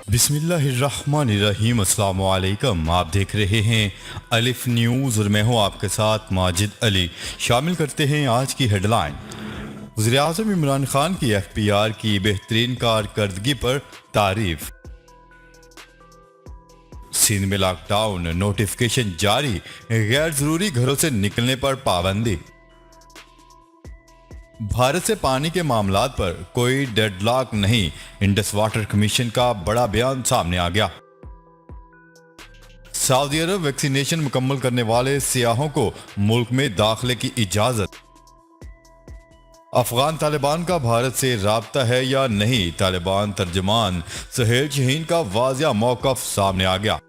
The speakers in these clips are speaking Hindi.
बिस्मिल्लाहिर्रहमानिर्रहीम। अस्सलाम वालेकुम। आप देख रहे हैं अलिफ न्यूज़ और मैं हूं आपके साथ माजिद अली। शामिल करते हैं आज की हेडलाइन। वज़ीर-ए-आज़म इमरान खान की एफबीआर की बेहतरीन कारकर्दगी पर तारीफ। सिंध में लॉकडाउन नोटिफिकेशन जारी, गैर जरूरी घरों से निकलने पर पाबंदी। भारत से पानी के मामलात पर कोई डेडलॉक नहीं, इंडस वाटर कमीशन का बड़ा बयान सामने आ गया। सऊदी अरब वैक्सीनेशन मुकम्मल करने वाले सियाहों को मुल्क में दाखिले की इजाजत। अफगान तालिबान का भारत से राब्ता है या नहीं, तालिबान तर्जमान सुहेल शहीन का वाजिया मौकफ सामने आ गया।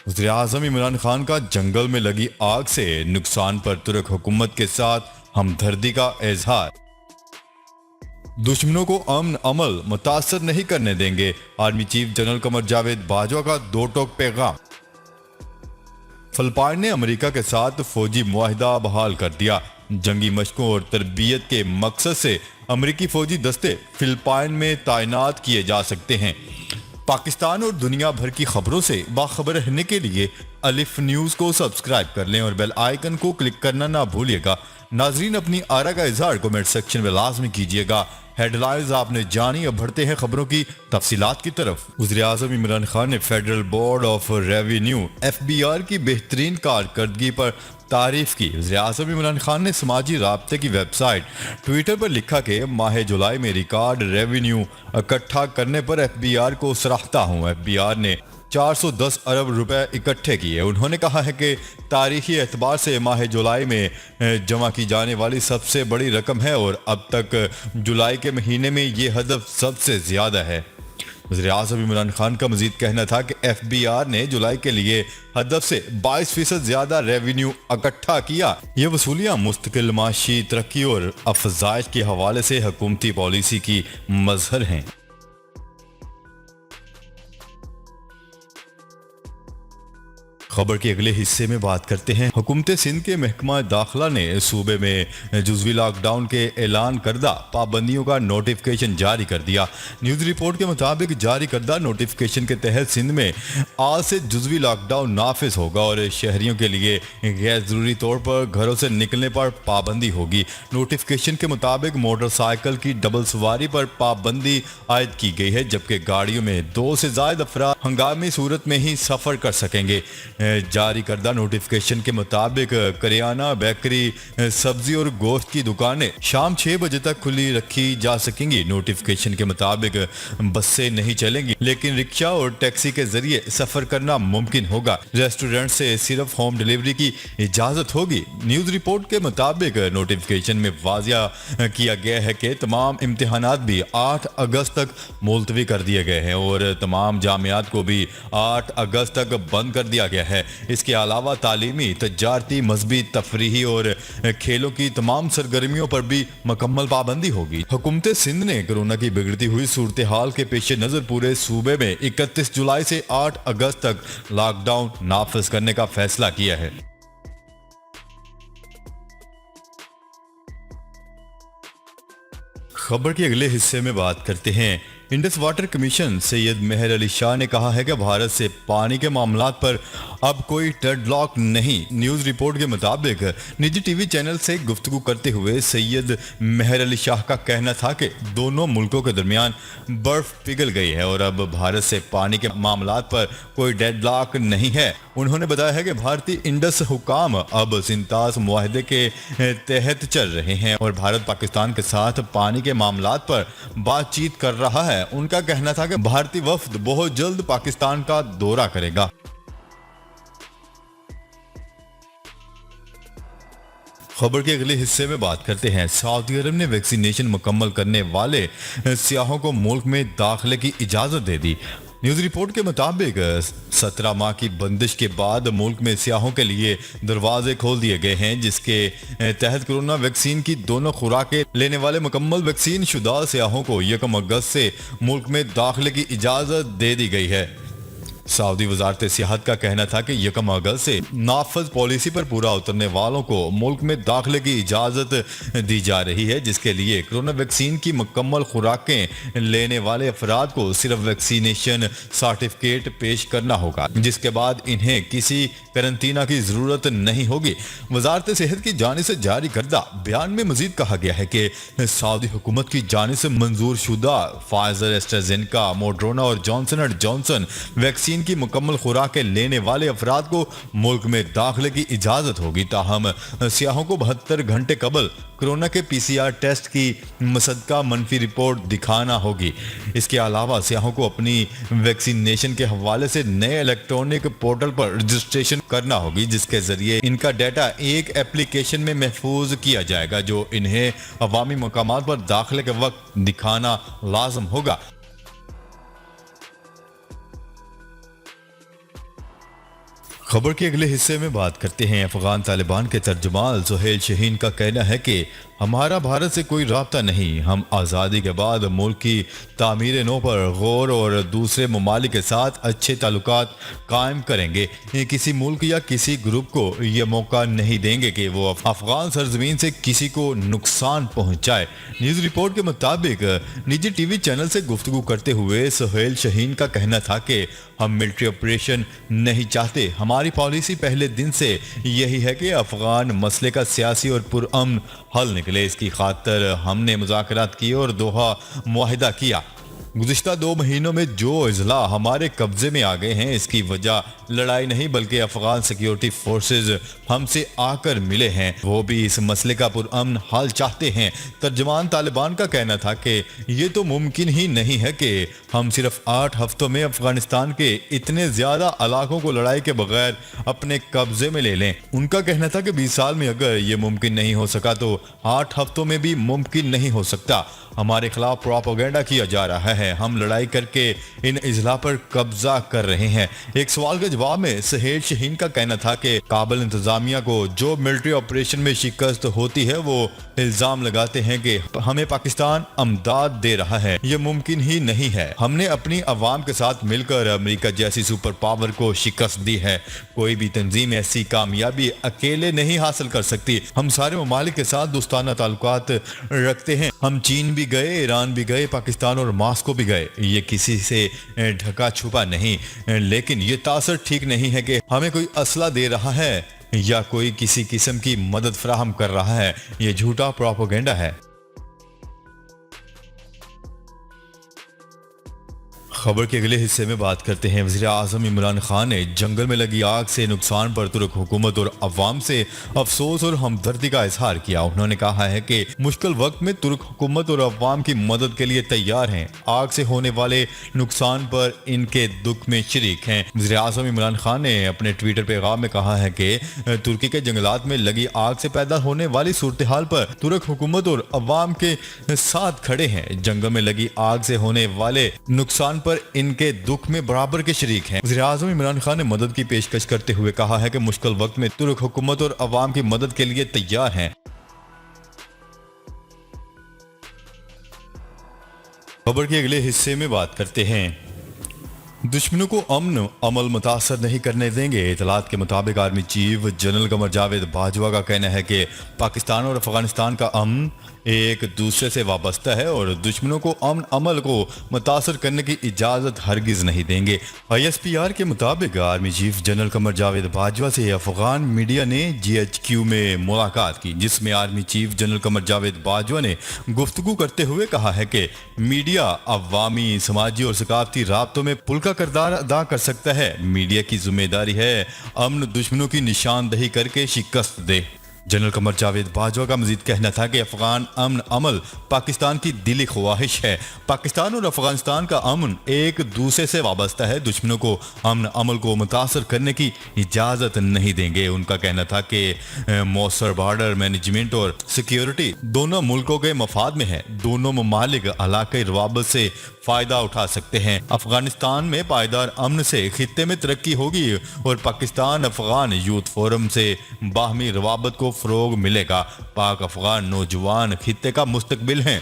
वज़ीर-ए-आज़म इमरान खान का जंगल में लगी आग से नुकसान पर तुर्क हुकूमत के साथ हमदर्दी का इजहार। दुश्मनों को अमन अमल मुतासर नहीं करने देंगे, army chief general Qamar Javed Bajwa का दो टोक पैगाम। फिलिपाइन ने अमेरिका के साथ फौजी मुआहिदा बहाल कर दिया। जंगी मशकों और तरबियत के मकसद से अमेरिकी फौजी दस्ते फिलिपाइन में तैनात किए जा सकते हैं। पाकिस्तान और दुनिया भर की खबरों से बाखबर रहने के लिए अलिफ न्यूज़ को सब्सक्राइब कर लें और बेल आइकन को क्लिक करना ना भूलिएगा। नाजरीन, अपनी आरा का इजहार कमेंट सेक्शन में लाजमी कीजिएगा। हेडलाइंस आपने जानी, अब बढ़ते हैं खबरों की तफसीलात की तरफ। वज़ीर-ए-आज़म इमरान खान ने federal board of revenue FBR की बेहतरीन कारकर्दगी पर तारीफ की। वज़ीर-ए-आज़म इमरान खान ने समाजी राब्ते की वेबसाइट ट्विटर पर लिखा कि माह जुलाई में रिकॉर्ड रेवेन्यू इकट्ठा करने पर एफबीआर को सराहता हूँ। एफबीआर ने 410 अरब रुपए इकट्ठे किए। उन्होंने कहा है कि तारीखी एतबार से माह जुलाई में जमा की जाने वाली सबसे बड़ी रकम है और अब तक जुलाई के महीने में ये हदफ सबसे ज़्यादा है। वज़ीर-ए-आज़म इमरान खान का मजीद कहना था कि एफबीआर ने जुलाई के लिए हदफ से 22% ज़्यादा रेवेन्यू इकट्ठा किया। ये वसूलियाँ मुस्तकिल माशी तरक्की और अफजाइश के हवाले से हुकूमती पॉलिसी की मजहर हैं। खबर के अगले हिस्से में बात करते हैं। हुकूमत सिंध के महकमा दाखिला ने सूबे में जुज़वी लॉकडाउन के ऐलान करदा पाबंदियों का नोटिफिकेशन जारी कर दिया। न्यूज़ रिपोर्ट के मुताबिक जारी करदा नोटिफिकेशन के तहत सिंध में आज से जुज़वी लॉकडाउन नाफिज होगा और शहरियों के लिए गैर ज़रूरी तौर पर घरों से निकलने पर पाबंदी होगी। नोटिफिकेशन के मुताबिक मोटरसाइकिल की डबल सवारी पर पाबंदी आयद की गई है, जबकि गाड़ियों में 2 से ज़ायद अफराद हंगामी सूरत में ही सफ़र कर सकेंगे। जारी करदा नोटिफिकेशन के मुताबिक करियाना, बेकरी, सब्जी और गोश्त की दुकानें शाम 6 बजे तक खुली रखी जा सकेंगी। नोटिफिकेशन के मुताबिक बसें नहीं चलेंगी, लेकिन रिक्शा और टैक्सी के जरिए सफर करना मुमकिन होगा। रेस्टोरेंट से सिर्फ होम डिलीवरी की इजाजत होगी। न्यूज रिपोर्ट के मुताबिक नोटिफिकेशन में वाजिया किया गया है कि तमाम इम्तिहानात भी 8 अगस्त तक मुलतवी कर दिए गए हैं और तमाम जामियात को भी 8 अगस्त तक बंद कर दिया गया है। इसके अलावा तालीमी, तजारती, मजहबी, तफरीही और खेलों की तमाम सरगर्मियों पर भी मुकम्मल पाबंदी होगी। हुकूमत सिंध ने कोरोना की बिगड़ती हुई सूरत हाल के पेश नजर पूरे सूबे में 31 जुलाई से 8 अगस्त तक लॉकडाउन नाफिज करने का फैसला किया है। खबर के अगले हिस्से में बात करते हैं। इंडस वाटर कमीशन सैयद मेहर अली शाह ने कहा है कि भारत से पानी के मामलात पर अब कोई डेडलॉक नहीं। न्यूज़ रिपोर्ट के मुताबिक निजी टीवी चैनल से गुफ्तगू करते हुए सैयद मेहर अली शाह का कहना था कि दोनों मुल्कों के दरमियान बर्फ पिघल गई है और अब भारत से पानी के मामलात पर कोई डेडलॉक नहीं है। उन्होंने बताया है कि भारतीय इंडस हुकाम अब सिंतास मुआहदे के तहत चल रहे हैं और भारत पाकिस्तान के साथ पानी के मामलात पर बातचीत कर रहा है। उनका कहना था कि भारतीय वफ्द बहुत जल्द पाकिस्तान का दौरा करेगा। खबर के अगले हिस्से में बात करते हैं। सऊदी अरब ने वैक्सीनेशन मुकम्मल करने वाले सियाहों को मुल्क में दाखिले की इजाज़त दे दी। न्यूज़ रिपोर्ट के मुताबिक 17 माह की बंदिश के बाद मुल्क में सियाहों के लिए दरवाजे खोल दिए गए हैं, जिसके तहत कोरोना वैक्सीन की दोनों खुराकें लेने वाले मुकम्मल वैक्सीन शुदा सियाहों को 1 अगस्त से मुल्क में दाखिले की इजाज़त दे दी गई है। सऊदी वजारत सियाहत का कहना था कि 1 अगस्त से नाफज पॉलिसी पर पूरा उतरने वालों को मुल्क में दाखिले की इजाजत दी जा रही है, जिसके लिए कोरोना वैक्सीन की मुकम्मल खुराकें लेने वाले अफराद को सिर्फ वैक्सीनेशन सर्टिफिकेट पेश करना होगा, जिसके बाद इन्हें किसी करंतना की जरूरत नहीं होगी। वजारत सेहत की जानिब से जारी करदा बयान में मजीद कहा गया है कि सऊदी हुकूमत की जानिब से मंजूर शुदा फाइजर, एस्ट्राजेनेका, मोडरोना और जॉनसन एंड जॉनसन वैक्सीन की मुकम्मल खुराकें लेने वाले अफराद को मुल्क में दाखिले की इजाजत होगी। ताहम सियाहों को 72 घंटे कबल कोरोना के PCR टेस्ट की मुसद्दका मनफी रिपोर्ट दिखाना होगी। इसके अलावा सियाहों को अपनी वैक्सीनेशन के हवाले से नए इलेक्ट्रॉनिक पोर्टल पर रजिस्ट्रेशन करना होगी, जिसके जरिए इनका डाटा एक एप्लीकेशन में महफूज किया जाएगा, जो इन्हें अवामी मकामात पर दाखिले के वक्त दिखाना लाजम होगा। खबर के अगले हिस्से में बात करते हैं। अफगान तालिबान के तर्जुमान सुहेल शहीन का कहना है कि हमारा भारत से कोई राब्ता नहीं, हम आज़ादी के बाद मुल्क की तामीर नो पर गौर और दूसरे ममालिक के साथ अच्छे ताल्लुकात कायम करेंगे। किसी मुल्क या किसी ग्रुप को यह मौका नहीं देंगे कि वो अफगान सरजमीन से किसी को नुकसान पहुंचाए। न्यूज़ रिपोर्ट के मुताबिक निजी टीवी चैनल से गुफ्तगू करते हुए सुहेल शहीन का कहना था कि हम मिलिट्री ऑपरेशन नहीं चाहते। हमारी पॉलिसी पहले दिन से यही है कि अफगान मसले का सियासी और पुरअमन हल निकले। इसकी खातिर हमने मुज़ाकरात किए और दोहा मुआहिदा किया। गुज़िश्ता 2 महीनों में जो अजला हमारे कब्जे में आ गए हैं, इसकी वजह लड़ाई नहीं बल्कि अफगान सिक्योरिटी फोर्सेस हमसे आकर मिले हैं। वो भी इस मसले का पुरअमन हल चाहते हैं। तर्जमान तालिबान का कहना था कि ये तो मुमकिन ही नहीं है कि हम सिर्फ 8 हफ्तों में अफगानिस्तान के इतने ज्यादा इलाकों को लड़ाई के बगैर अपने कब्जे में ले लें। उनका कहना था कि 20 साल में अगर ये मुमकिन नहीं हो सका तो 8 हफ्तों में भी मुमकिन नहीं हो सकता। हमारे खिलाफ प्रोपेगेंडा किया जा रहा है। हम लड़ाई करके इन इजला पर कब्जा कर रहे हैं। एक सवाल के जवाब में सुहेल शहीन का कहना था कि काबुल इंतजामिया को जो मिलिट्री ऑपरेशन में शिकस्त होती है, वो इल्जाम लगाते हैं कि हमें पाकिस्तान अमदाद दे रहा है। ये मुमकिन ही नहीं है। हमने अपनी अवाम के साथ मिलकर अमेरिका जैसी सुपर पावर को शिकस्त दी है। कोई भी तंजीम ऐसी कामयाबी अकेले नहीं हासिल कर सकती। हम सारे ममालिक के साथ दोस्ताना ताल्लुकात रखते हैं। हम चीन भी गए, ईरान भी गए, पाकिस्तान और मास्को भी गए। ये किसी से ढका छुपा नहीं, लेकिन ये तासर ठीक नहीं है कि हमें कोई असला दे रहा है या कोई किसी किस्म की मदद फराहम कर रहा है। ये झूठा प्रोपेगेंडा है। खबर के अगले हिस्से में बात करते हैं। वज़ीर आज़म इमरान खान ने जंगल में लगी आग से नुकसान पर तुर्क हुकूमत और अवाम से अफसोस और हमदर्दी का इजहार किया। उन्होंने कहा है कि मुश्किल वक्त में तुर्क हुकूमत और अवाम की मदद के लिए तैयार हैं। आग से होने वाले नुकसान पर इनके दुख में शरीक हैं। वज़ीर आज़म इमरान खान ने अपने ट्विटर पैगाम में कहा है कि तुर्की के जंगलात में लगी आग से पैदा होने वाली सूरत हाल पर तुर्क हुकूमत और अवाम के साथ खड़े हैं। जंगल में लगी आग से होने वाले नुकसान पर इनके दुख में बराबर के शरीक हैं। वज़ीर आज़म इमरान खान ने मदद की पेशकश करते हुए कहा है कि मुश्किल वक्त में तुर्क हुकूमत और अवाम की मदद के लिए तैयार हैं। खबर के अगले हिस्से में बात करते हैं। दुश्मनों को अमन अमल मुतासर नहीं करने देंगे। इतलात के मुताबिक army chief general Qamar Javed Bajwa का कहना है कि पाकिस्तान और अफगानिस्तान का अमन एक दूसरे से वाबस्ता है और दुश्मनों को अमन अमल को मुतासर करने की इजाज़त हरगिज़ नहीं देंगे। ISPR के मुताबिक army chief general Qamar Javed Bajwa से अफगान मीडिया ने GHQ में मुलाकात की, जिसमें army chief general Qamar Javed Bajwa ने गुफ्तगू करते हुए कहा है कि मीडिया अवामी, समाजी और सकाफती राब्तों में पुल का किरदार अदा कर सकता है। मीडिया की जिम्मेदारी है अमन दुश्मनों की निशानदही करके शिकस्त दे। जनरल कमर जावेद बाजवा का मजीद कहना था कि अफगान अमन अमल पाकिस्तान की दिली ख्वाहिश है। पाकिस्तान और अफगानिस्तान का अमन एक दूसरे से वाबस्ता है। दुश्मनों को अमन अमल को मुतासर करने की इजाज़त नहीं देंगे। उनका कहना था कि मौसर बॉर्डर मैनेजमेंट और सिक्योरिटी दोनों मुल्कों के मफाद में है। दोनों ममालिक इलाकाई रवाबत से फ़ायदा उठा सकते हैं। अफगानिस्तान में पायदार अमन से खित्ते में तरक्की होगी और पाकिस्तान अफगान यूथ फोरम से बाहमी रवाबत को फ़रोग मिलेगा। पाक अफगान नौजवान खित्ते का मुस्तकबिल हैं।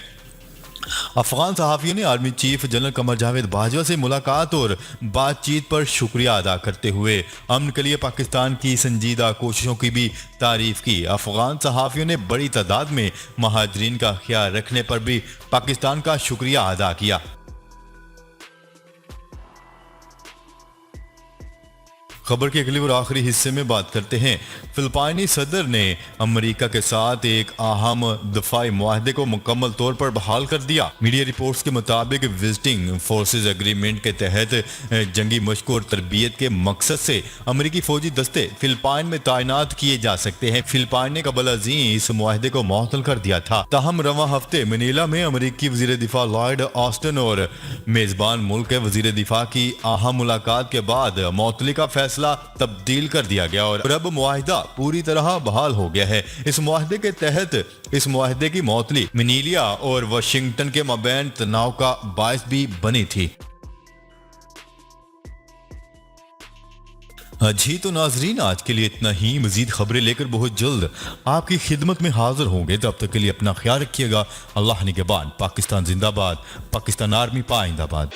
अफगान सहाफ़ियों ने army chief general Qamar Javed Bajwa से मुलाकात और बातचीत पर शुक्रिया अदा करते हुए अमन के लिए पाकिस्तान की संजीदा कोशिशों की भी तारीफ की। अफगान सहाफ़ियों ने बड़ी तादाद में महाजरीन का ख्याल रखने पर भी पाकिस्तान का शुक्रिया अदा किया। खबर के अगले और आखिरी हिस्से में बात करते हैं। फिलिपाइनी सदर ने अमेरिका के साथ एक अहम दफाई मुआहदे को मुकम्मल तौर पर बहाल कर दिया। मीडिया रिपोर्ट्स के मुताबिक विजिटिंग फोर्सेज एग्रीमेंट के तहत जंगी मशक और तरबियत के मकसद से अमेरिकी फौजी दस्ते फिलिपाइन में तैनात किए जा सकते हैं। फिलिपाइन ने कबल अज़ीं इस मुआहदे को मुअत्तल कर दिया था। ताहम रवां हफ्ते मनीला में अमेरिकी वजीर दिफा लॉयड ऑस्टिन और मेजबान मुल्क के वजीर दिफा की अहम मुलाकात के बाद मुअत्तली का फैसला तब्दील कर दिया गया और अब मुआहिदा पूरी तरह बहाल हो गया है। इस मुआहदे के तहत इस मुआहदे की मुअत्तली मनीला और वाशिंगटन के मबैन तनाव का बायस भी बनी थी। जी तो नाजरीन, आज के लिए इतना ही। मजीद खबरें लेकर बहुत जल्द आपकी खिदमत में हाजिर होंगे। तब तक के लिए अपना ख्याल रखिएगा। अल्लाह निगहबान। पाकिस्तान जिंदाबाद। पाकिस्तान आर्मी पाइंदाबाद।